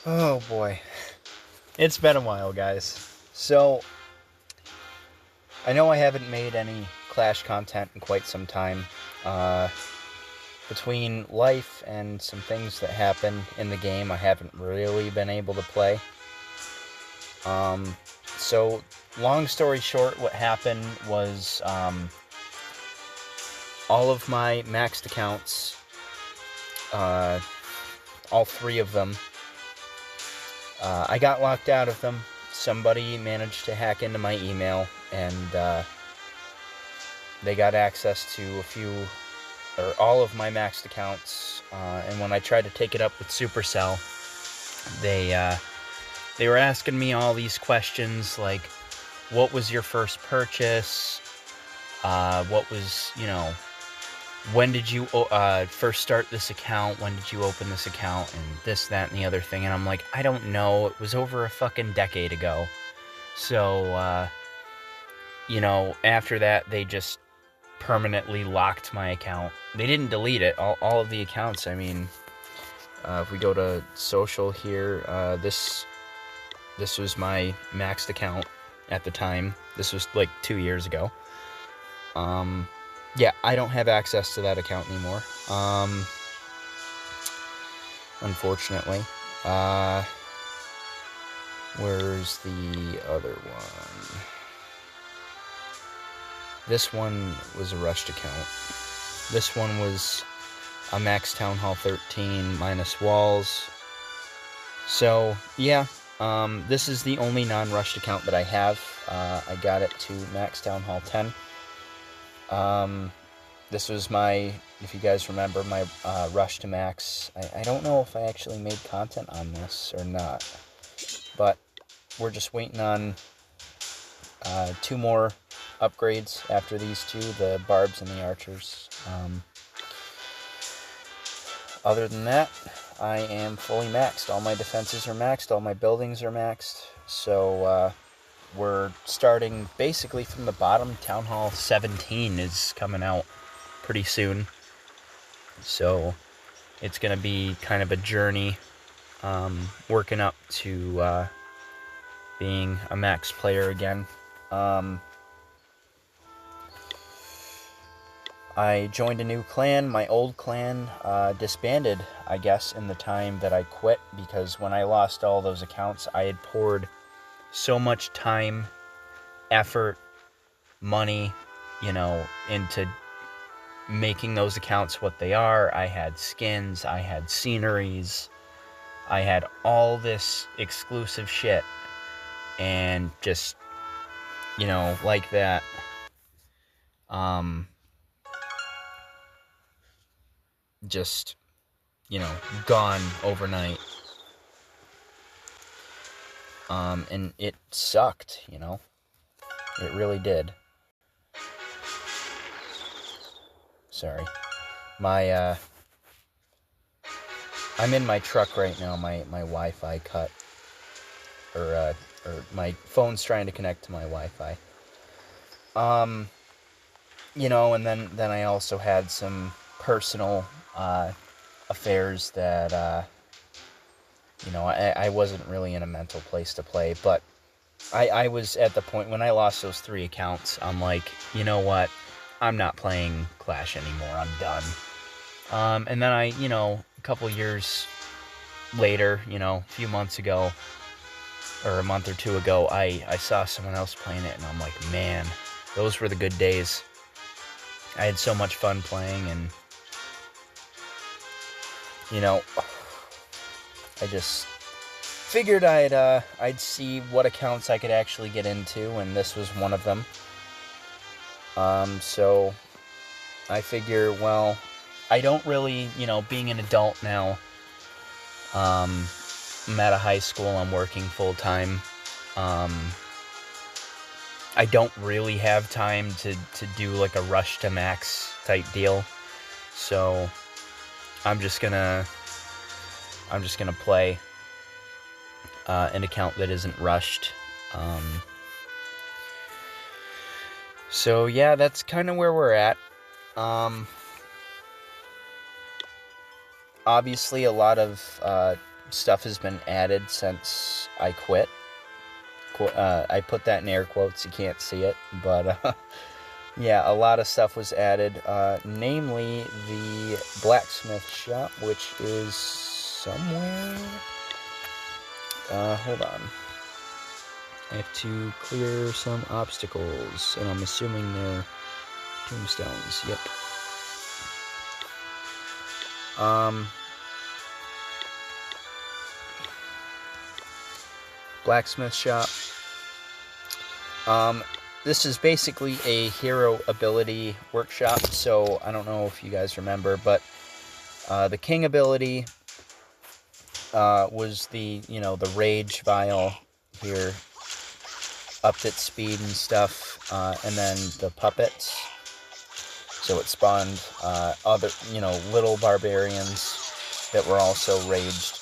Oh boy. It's been a while, guys. So, I know I haven't made any Clash content in quite some time. Uh, Between life and some things that happen in the game, I haven't really been able to play. Um, so, long story short, what happened was all of my maxed accounts, uh, all three of them, I got locked out of them. Somebody managed to hack into my email, and they got access to a few, or all of my maxed accounts. And when I tried to take it up with Supercell, they were asking me all these questions like, what was your first purchase? What was, when did you first start this account? When did you open this account? And this, that, and the other thing. And I'm like, I don't know. It was over a fucking decade ago. So, after that, they just permanently locked my account. They didn't delete it. All of the accounts, I mean, if we go to social here, this was my maxed account at the time. This was like 2 years ago. Yeah, I don't have access to that account anymore. Unfortunately. Where's the other one? This one was a rushed account. This one was a max Town Hall 13 minus walls. So, yeah, this is the only non-rushed account that I have. I got it to max Town Hall 10. This was my, if you guys remember, my rush to max. I don't know if I actually made content on this or not, but we're just waiting on 2 more upgrades after these two, the barbs and the archers. Other than that, I am fully maxed. All my defenses are maxed, all my buildings are maxed, so we're starting basically from the bottom. Town Hall 17 is coming out pretty soon, so it's going to be kind of a journey working up to being a max player again. I joined a new clan. My old clan disbanded, I guess, in the time that I quit, because when I lost all those accounts, I had poured so much time, effort, money, into making those accounts what they are. I had skins, I had sceneries, I had all this exclusive shit, and just, like that, just, gone overnight. And it sucked, It really did. Sorry. My, I'm in my truck right now. My Wi-Fi cut. Or my phone's trying to connect to my Wi-Fi. And then I also had some personal, affairs that, I wasn't really in a mental place to play, but I was at the point when I lost those 3 accounts, I'm like, you know what? I'm not playing Clash anymore. I'm done. And then a couple years later, a few months ago, or a month or 2 ago, I saw someone else playing it, and I'm like, man, those were the good days. I had so much fun playing, and, I just figured I'd see what accounts I could actually get into, and this was one of them. So I figure, well, I don't really, being an adult now, I'm at a high school, I'm working full time. I don't really have time to do like a rush to max type deal. So I'm just gonna play an account that isn't rushed. So yeah, that's kind of where we're at. Obviously, a lot of stuff has been added since I quit. I put that in air quotes, you can't see it, but yeah, a lot of stuff was added, namely the blacksmith shop, which is somewhere, hold on, I have to clear some obstacles, and I'm assuming they're tombstones, yep. Blacksmith shop. This is basically a hero ability workshop, so I don't know if you guys remember, but the king ability was the, the rage vial here, upped its speed and stuff, and then the puppets, so it spawned other, little barbarians that were also raged.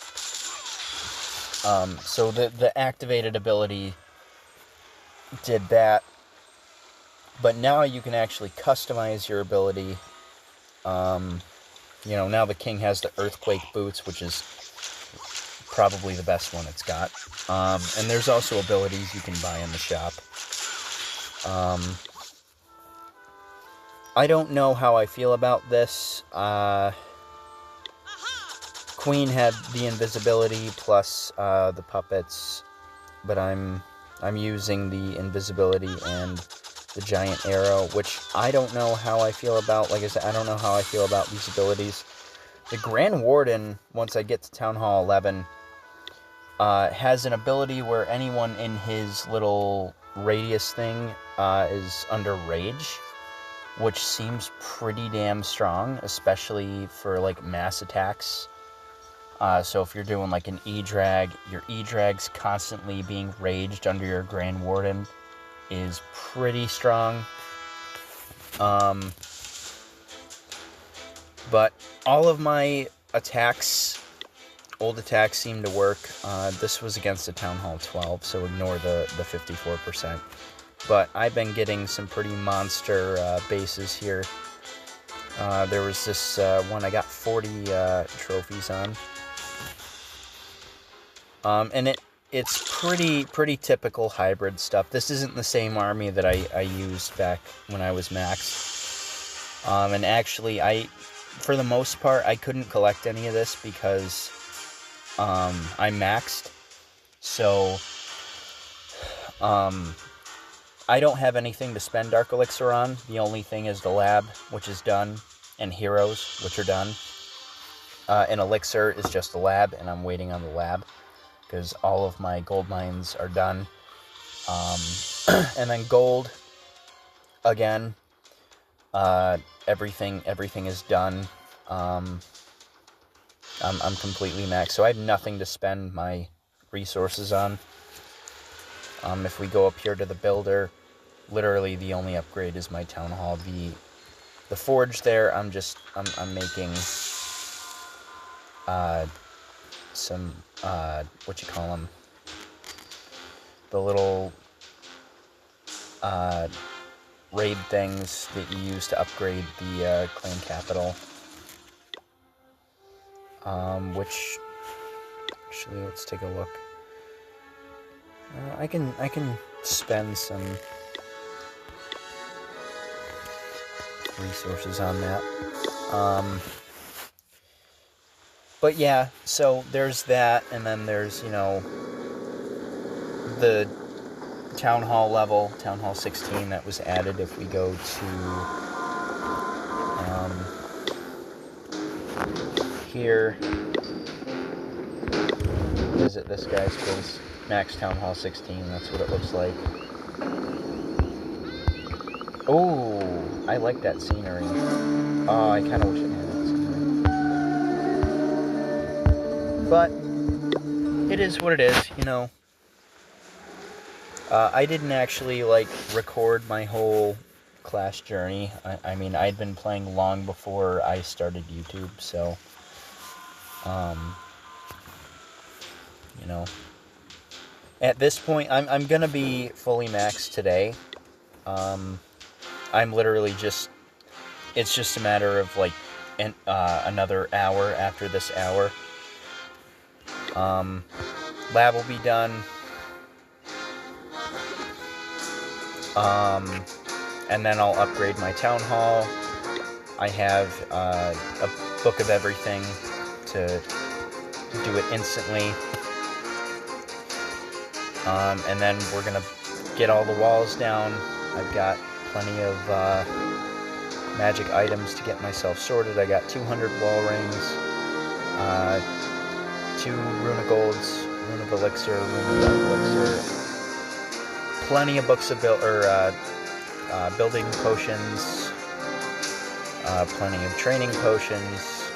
So the activated ability did that, but now you can actually customize your ability. Now the king has the earthquake boots, which is probably the best one it's got. And there's also abilities you can buy in the shop. I don't know how I feel about this. Queen had the invisibility plus the puppets, but I'm using the invisibility and the giant arrow, which I don't know how I feel about. Like I said, I don't know how I feel about these abilities. The Grand Warden, once I get to Town Hall 11, has an ability where anyone in his little radius thing is under rage, which seems pretty damn strong, especially for like mass attacks. So if you're doing like an E-Drag, your E-Drag's constantly being raged under your Grand Warden is pretty strong. But all of my attacks, old attacks, seem to work. This was against a Town Hall 12, so ignore the 54%. But I've been getting some pretty monster bases here. There was this one I got 40 trophies on. And it's pretty typical hybrid stuff. This isn't the same army that I used back when I was maxed. And actually, for the most part, I couldn't collect any of this because I'm maxed. So, I don't have anything to spend Dark Elixir on. The only thing is the lab, which is done, and heroes, which are done. And Elixir is just the lab, and I'm waiting on the lab, because all of my gold mines are done. And then gold, again, everything is done. I'm completely maxed, so I have nothing to spend my resources on. If we go up here to the builder, literally the only upgrade is my town hall. The forge there, I'm making some the little raid things that you use to upgrade the clan capital. Which actually, let's take a look. I can spend some resources on that. But yeah, so there's that, and then there's, the Town Hall level, Town Hall 16, that was added if we go to here, visit this guy's place, Max Town Hall 16, that's what it looks like. Oh, I like that scenery. Oh, I kind of wish it had that scenery. But it is what it is, I didn't actually, record my whole Clash journey. I mean, I'd been playing long before I started YouTube, so, at this point, I'm gonna be fully maxed today. I'm literally it's just a matter of, another hour after this hour. Lab will be done. And then I'll upgrade my town hall. I have a book of everything to do it instantly. And then we're gonna get all the walls down. I've got plenty of magic items to get myself sorted. I got 200 wall rings, 2 rune of golds, rune of elixir, rune of dark elixir, plenty of books of building potions, plenty of training potions.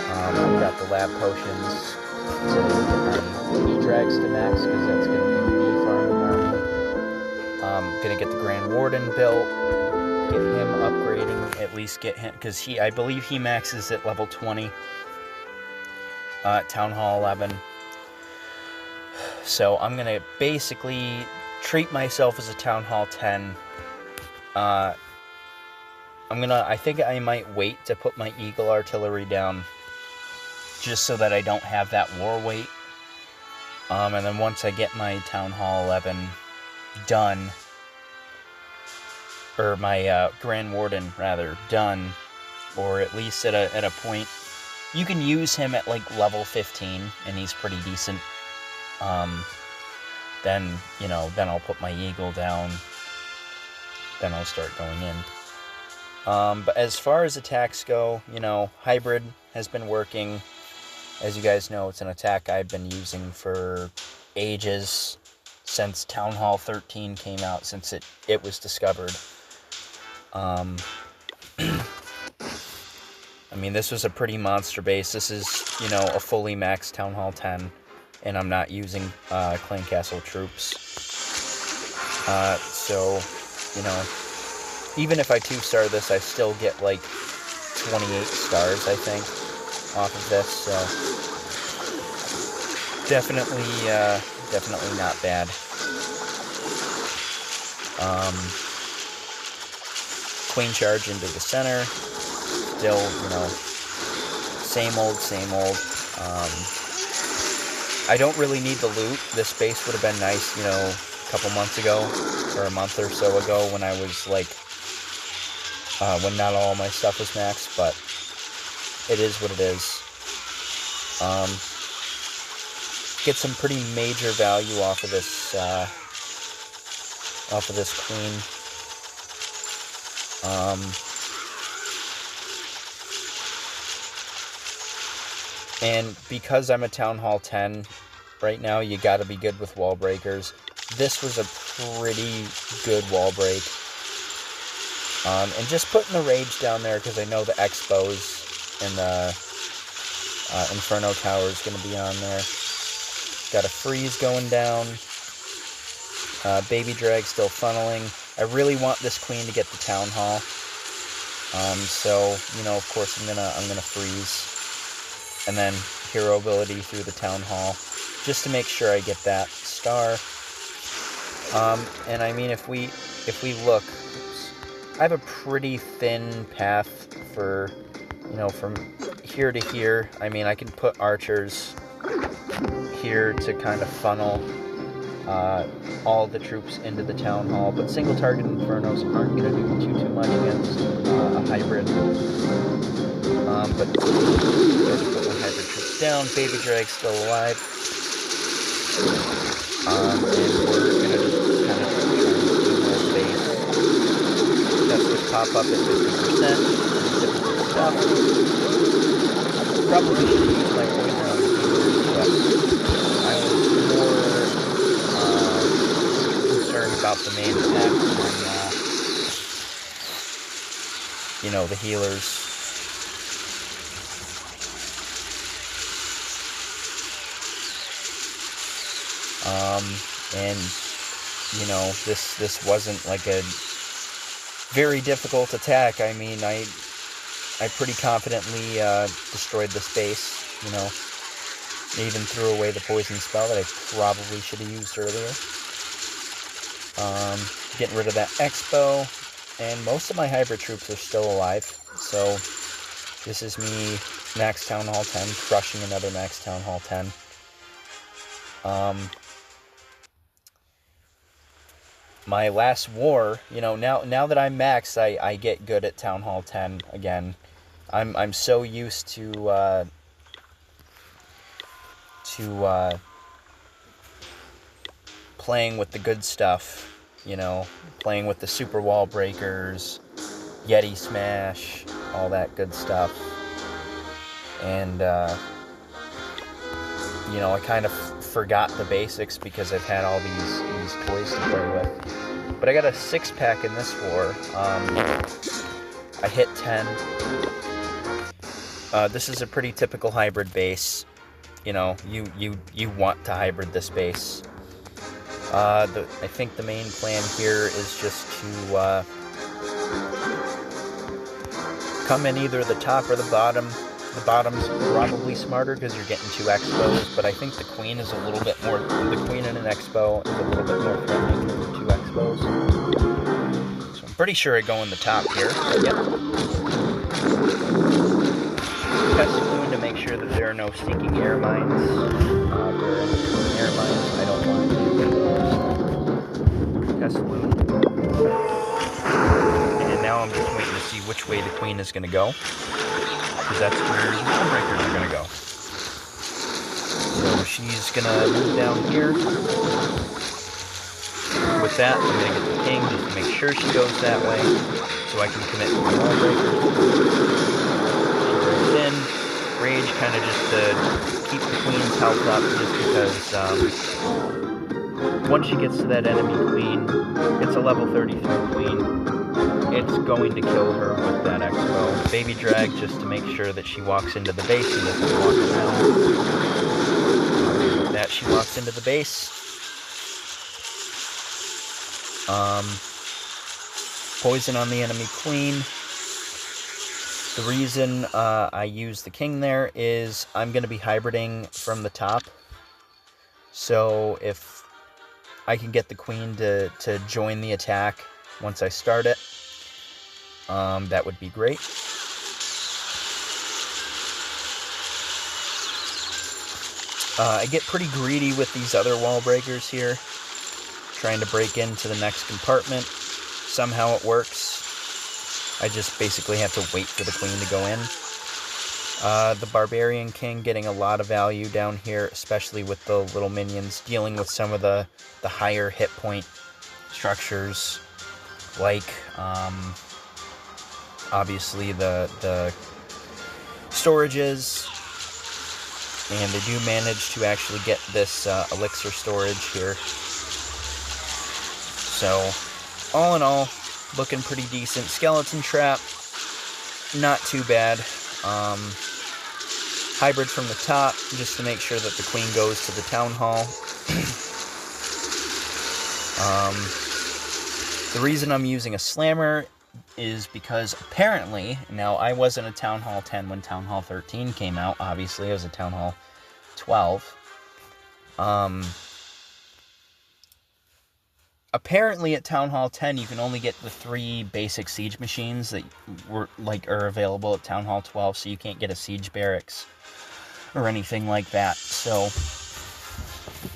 I've got the lab potions to get my baby drags to max, because that's going to be me farming army. I'm going to get the Grand Warden built, get him upgrading, at least get him, because I believe he maxes at level 20, Town Hall 11. So I'm going to basically treat myself as a Town Hall 10. I think I might wait to put my Eagle Artillery down, just so that I don't have that war weight. And then once I get my Town Hall 11 done, or my Grand Warden rather done, or at least at a point, you can use him at like level 15, and he's pretty decent. Then I'll put my Eagle down. Then I'll start going in. But as far as attacks go, Hybrid has been working. As you guys know, it's an attack I've been using for ages, since Town Hall 13 came out, since it was discovered. I mean, this was a pretty monster base. This is, a fully maxed Town Hall 10, and I'm not using Clan Castle troops. So, even if I 2-star this, I still get like 28 stars, I think, off of this. So definitely not bad. Queen charge into the center. Still, same old. I don't really need the loot. This base would have been nice, a couple months ago, or a month or so ago, when I was like, when not all my stuff was maxed, but it is what it is. Get some pretty major value off of this queen. And because I'm a Town Hall 10 right now, you gotta be good with wall breakers. This was a pretty good wall break. And just putting the Rage down there, because I know the Expos and the Inferno Tower is going to be on there. Got a Freeze going down. Baby Drag still funneling. I really want this queen to get the Town Hall. So, of course I'm gonna freeze. And then hero ability through the Town Hall, just to make sure I get that star. And I mean, if we look, I have a pretty thin path for, from here to here. I mean, I can put archers here to kind of funnel all the troops into the Town Hall, but single target Infernos aren't going to do too much against a hybrid. But put my hybrid troops down. Baby Drag's still alive. And we're going to just kind of try and steam base. That's just pop up at 50%. Typical stuff. Probably should use my poison on healers, but I was more concerned about the main attack than, the healers. And this wasn't like a very difficult attack. I mean, I pretty confidently destroyed this base, I even threw away the poison spell that I probably should have used earlier. Getting rid of that Expo, and most of my hybrid troops are still alive, so this is me, Max Town Hall 10, crushing another Max Town Hall 10. My last war, you know, now that I'm maxed, I get good at Town Hall 10 again. I'm so used to playing with the good stuff, you know, playing with the super wall breakers, Yeti Smash, all that good stuff. And you know, I kind of forgot the basics because I've had all these toys to play with. But I got a 6-pack in this war. I hit 10. This is a pretty typical hybrid base. You know, you want to hybrid this base. I think the main plan here is just to come in either the top or the bottom. The bottom's probably smarter because you're getting 2 expos, but I think the queen is a little bit more. The queen in an expo is a little bit more threatening than the 2 expos. So I'm pretty sure I go in the top here. Yep. Test the moon to make sure that there are no sneaking air mines. If there are any air mines, I don't want to test the moon. And now I'm just waiting to see which way the queen is going to go, because that's where the wall breakers are going to go. So she's going to move down here. With that, I'm going to get the king just to make sure she goes that way, so I can commit to the wall breaker. She moves in. Rage kind of just to keep the queen's health up, just because once she gets to that enemy queen, it's a level 33 queen. It's going to kill her with that expo. Baby drag just to make sure that she walks into the base and doesn't walk around. With that, she walks into the base. Poison on the enemy queen. The reason I use the king there is I'm going to be hybriding from the top. So if I can get the queen to join the attack once I start it, that would be great. I get pretty greedy with these other wall breakers here, trying to break into the next compartment. Somehow it works. I just basically have to wait for the queen to go in. The Barbarian King getting a lot of value down here, especially with the little minions, dealing with some of the higher hit point structures, like obviously the storages, and they do manage to actually get this elixir storage here. So all in all, looking pretty decent. Skeleton trap, not too bad. Hybrid from the top, just to make sure that the queen goes to the town hall. The reason I'm using a slammer is because apparently, now I wasn't a Town Hall 10 when Town Hall 13 came out, obviously I was a Town Hall 12. Apparently at Town Hall 10 you can only get the 3 basic siege machines that are available at Town Hall 12, so you can't get a siege barracks or anything like that. So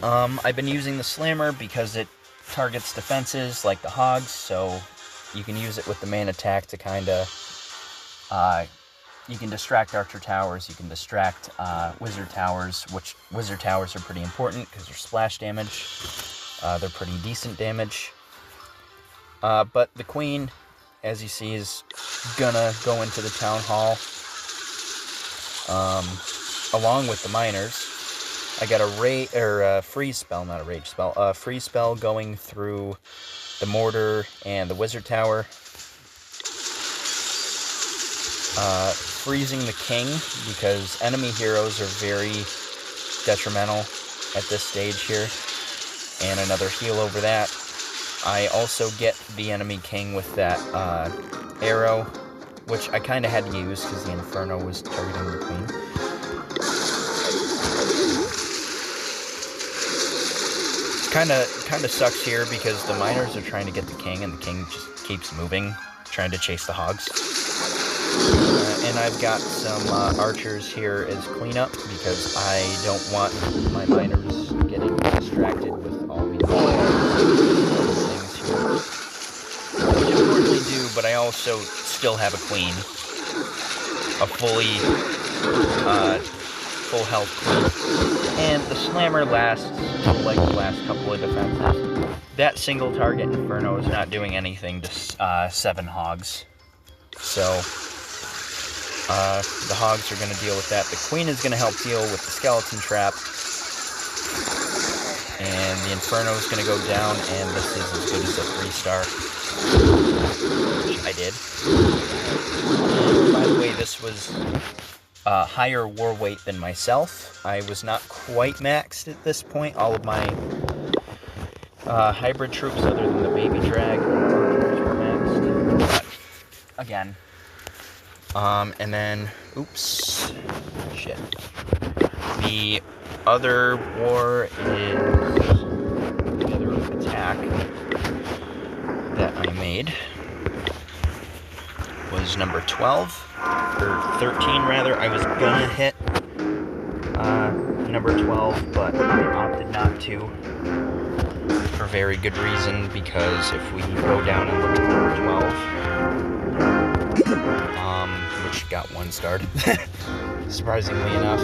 I've been using the slammer because it targets defenses like the hogs, so you can use it with the main attack to kind of you can distract archer towers, you can distract wizard towers, which wizard towers are pretty important because they're splash damage. They're pretty decent damage. But the queen, as you see, is gonna go into the town hall along with the miners. I got a freeze spell, not a rage spell. A freeze spell going through the mortar and the wizard tower. Freezing the king because enemy heroes are very detrimental at this stage here. And another heal over that. I also get the enemy king with that arrow, which I kind of had to use because the Inferno was targeting the queen. Kind of sucks here because the miners are trying to get the king, and the king just keeps moving, trying to chase the hogs. And I've got some archers here as cleanup because I don't want my miners getting distracted with all these things here. Which of course they do, but I also still have a queen. A fully full health queen. And the slammer lasts like the last couple of defenses. That single target Inferno is not doing anything to 7 hogs. So the hogs are going to deal with that. The queen is going to help deal with the skeleton trap. And the Inferno is going to go down, and this is as good as a 3-star. Which I did. And by the way, this was higher war weight than myself. I was not quite maxed at this point. All of my hybrid troops, other than the baby drag, were maxed. But again, and then, oops, shit. The other war is the other attack that I made was number 12, or 13 rather. I was gonna hit number 12, but I opted not to for very good reason, because if we go down and look at number 12, which got 1 starred, surprisingly enough,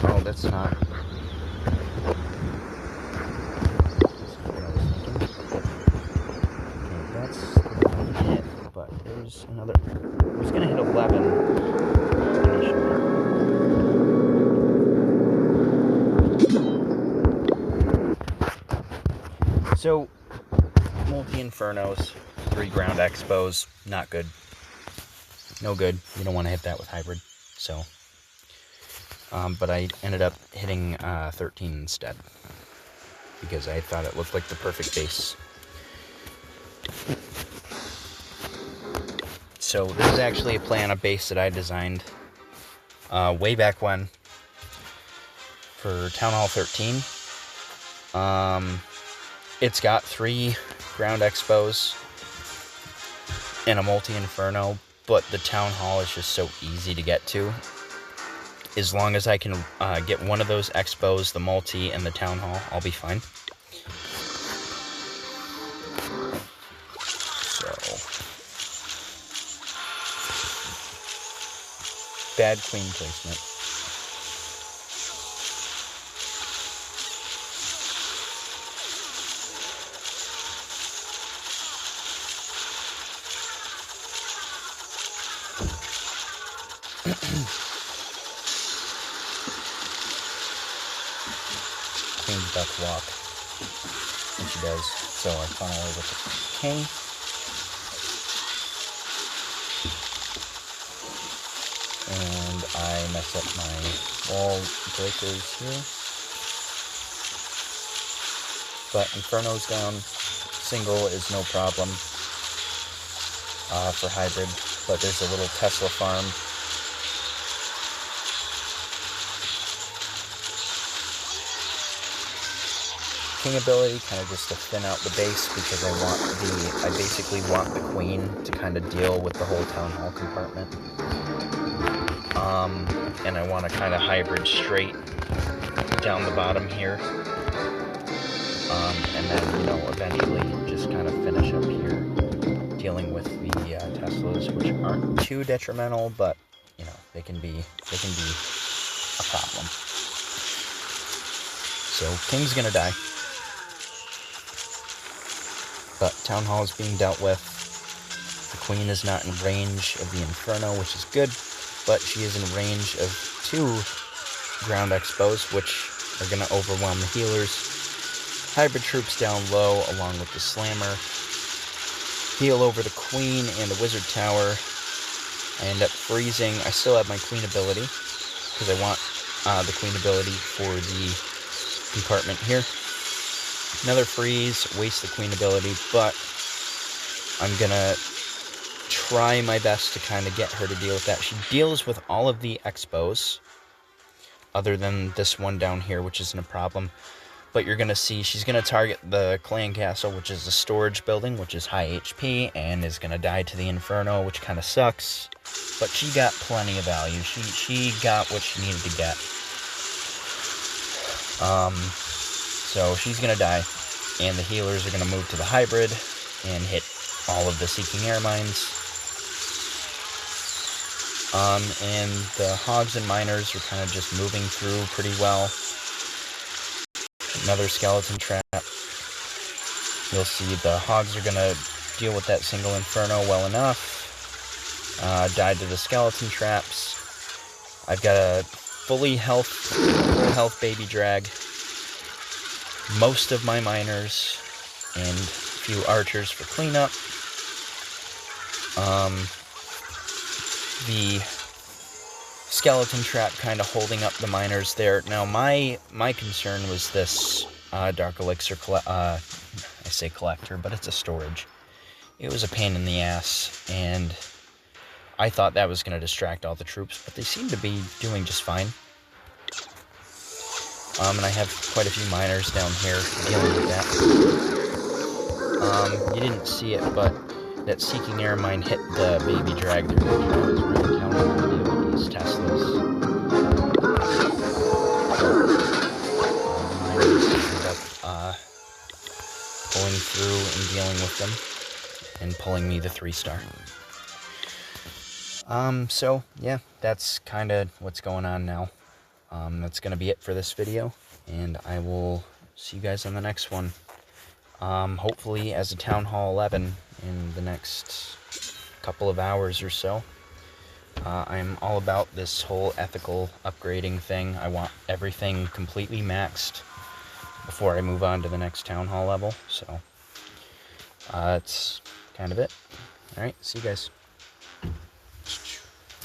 oh, that's not hit, but there's another. I was gonna hit 11 initially. So, multi-infernos, 3 ground expos, not good. No good. You don't want to hit that with hybrid. So, but I ended up hitting 13 instead, because I thought it looked like the perfect base. So this is actually a play on a base that I designed way back when for Town Hall 13. It's got 3 ground expos and a multi-inferno, but the Town Hall is just so easy to get to. As long as I can get one of those expos, the multi and the Town Hall, I'll be fine. Bad queen placement. Queen's about to walk, and she does. So I funnel over to king. And I mess up my wall breakers here. But Inferno's down. Single is no problem for hybrid. But there's a little Tesla farm. King ability, kind of just to thin out the base, because I basically want the queen to kind of deal with the whole Town Hall compartment. And I want to kind of hybrid straight down the bottom here. And then, you know, eventually just kind of finish up here, dealing with the Teslas, which aren't too detrimental, but, you know, they can be a problem. So, King's gonna die. But Town Hall is being dealt with. The Queen is not in range of the Inferno, which is good, but she is in range of 2 ground expos, which are going to overwhelm the healers. Hybrid troops down low, along with the Slammer. Heal over the Queen and the Wizard Tower. I end up freezing. I still have my Queen ability, because I want the Queen ability for the compartment here. Another freeze, waste the Queen ability, but I'm gonna try my best to kind of get her to deal with that. She deals with all of the expos, other than this one down here, which isn't a problem. But you're gonna see she's gonna target the clan castle, which is a storage building, which is high HP, and is gonna die to the Inferno, which kind of sucks. But she got plenty of value. She got what she needed to get. So she's gonna die, and the healers are gonna move to the hybrid and hit all of the Seeking Air Mines. And the hogs and miners are kind of just moving through pretty well. Another skeleton trap. You'll see the hogs are gonna deal with that single Inferno well enough. Died to the skeleton traps. I've got a full health baby drag. Most of my miners and a few archers for cleanup. The skeleton trap kind of holding up the miners there. Now my concern was this Dark Elixir I say collector, but it's a storage. It was a pain in the ass, and I thought that was going to distract all the troops, but they seem to be doing just fine. And I have quite a few miners down here dealing with that. You didn't see it, but that Seeking Air Mine hit the baby drag there. I was really counting on to deal with these Teslas. Miners ended up pulling through and dealing with them, and pulling me the 3-star. So, yeah, that's kind of what's going on now. That's going to be it for this video, and I will see you guys on the next one. Hopefully as a Town Hall 11 in the next couple of hours or so. I'm all about this whole ethical upgrading thing. I want everything completely maxed before I move on to the next Town Hall level, so that's kind of it. Alright, see you guys.